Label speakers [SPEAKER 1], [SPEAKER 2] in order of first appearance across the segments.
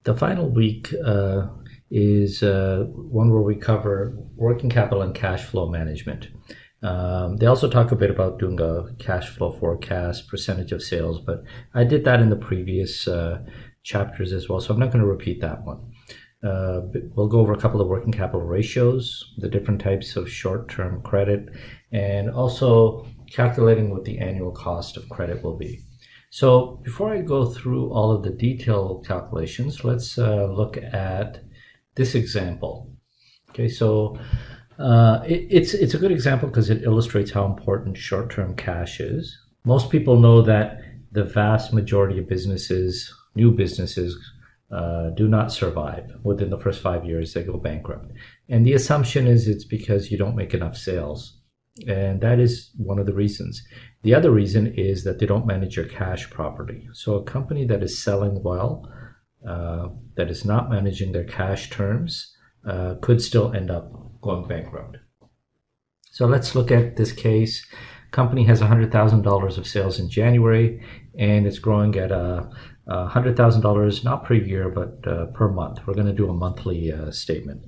[SPEAKER 1] The final week is one where we cover working capital and cash flow management. They also talk a bit about doing a cash flow forecast, percentage of sales, but I did that in the previous chapters as well, so I'm not going to repeat that one. We'll go over a couple of working capital ratios, the different types of short-term credit, and also calculating what the annual cost of credit will be. So before I go through all of the detailed calculations, let's look at this example. Okay, so it's a good example because it illustrates how important short-term cash is. Most people know that the vast majority of businesses, new businesses, do not survive. Within the first 5 years, they go bankrupt. And the assumption is it's because you don't make enough sales. And that is one of the reasons. The other reason is that they don't manage your cash properly. So a company that is selling well, that is not managing their cash terms, could still end up going bankrupt. So let's look at this case. Company has $100,000 of sales in January, and it's growing at $100,000, not per year, but per month. We're going to do a monthly statement.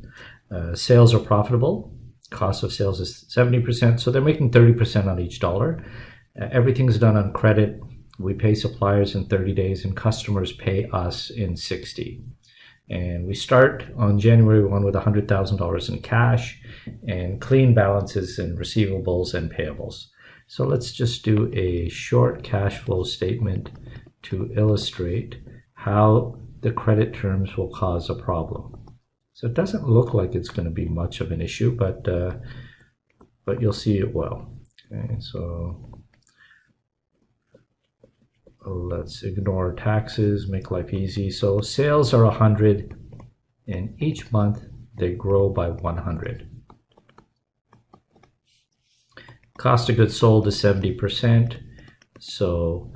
[SPEAKER 1] Sales are profitable. Cost of sales is 70%, so they're making 30% on each dollar. Everything's done on credit. We pay suppliers in 30 days, and customers pay us in 60. And we start on January 1 with $100,000 in cash and clean balances in receivables and payables. So let's just do a short cash flow statement to illustrate how the credit terms will cause a problem. So it doesn't look like it's going to be much of an issue, but you'll see it will. Okay, so let's ignore taxes, make life easy. So sales are 100, and each month they grow by 100. Cost of goods sold is 70%, so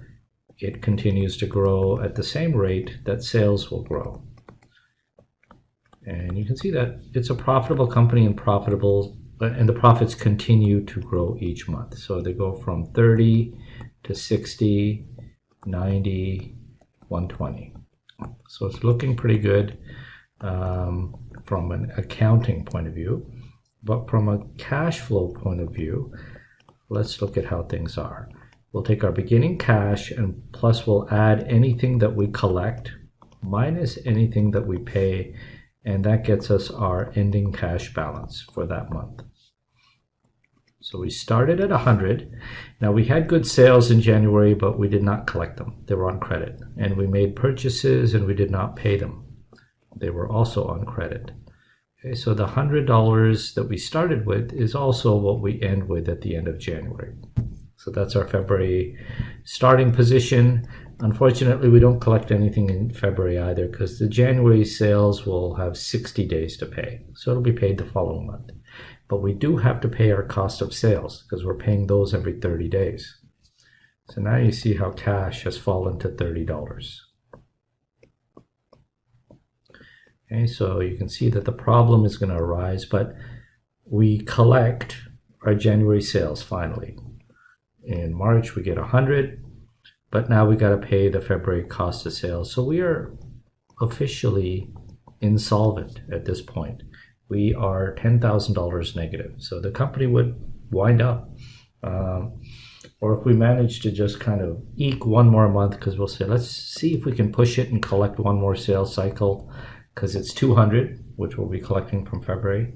[SPEAKER 1] it continues to grow at the same rate that sales will grow. And you can see that it's a profitable company and the profits continue to grow each month. So they go from 30 to 60, 90, 120. So it's looking pretty good from an accounting point of view. But from a cash flow point of view, let's look at how things are. We'll take our beginning cash and plus we'll add anything that we collect minus anything that we pay, and that gets us our ending cash balance for that month. So we started at 100. Now we had good sales in January, but we did not collect them. They were on credit. And we made purchases and we did not pay them. They were also on credit. Okay, so the $100 that we started with is also what we end with at the end of January. So that's our February starting position. Unfortunately, we don't collect anything in February either because the January sales will have 60 days to pay. So it'll be paid the following month. But we do have to pay our cost of sales because we're paying those every 30 days. So now you see how cash has fallen to $30. Okay, so you can see that the problem is going to arise, but we collect our January sales finally. In March, we get 100, but now we got to pay the February cost of sales. So we are officially insolvent at this point. We are $10,000 negative. So the company would wind up. Or if we manage to just kind of eke one more month, because we'll say, let's see if we can push it and collect one more sales cycle, because it's 200, which we'll be collecting from February.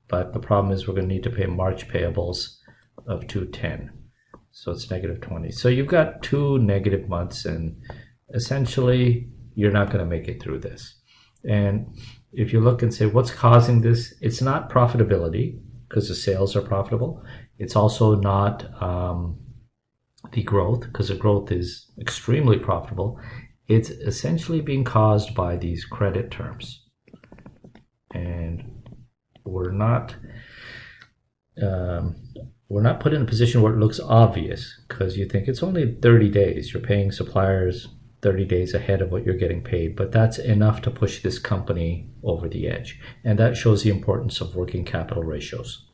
[SPEAKER 1] But the problem is we're going to need to pay March payables of 210. So it's negative 20. So you've got 2 negative months, and essentially you're not going to make it through this. And if you look and say, what's causing this? It's not profitability, because the sales are profitable. It's also not the growth, because the growth is extremely profitable. It's essentially being caused by these credit terms. And we're not put in a position where it looks obvious, because you think it's only 30 days. You're paying suppliers 30 days ahead of what you're getting paid, but that's enough to push this company over the edge. And that shows the importance of working capital ratios.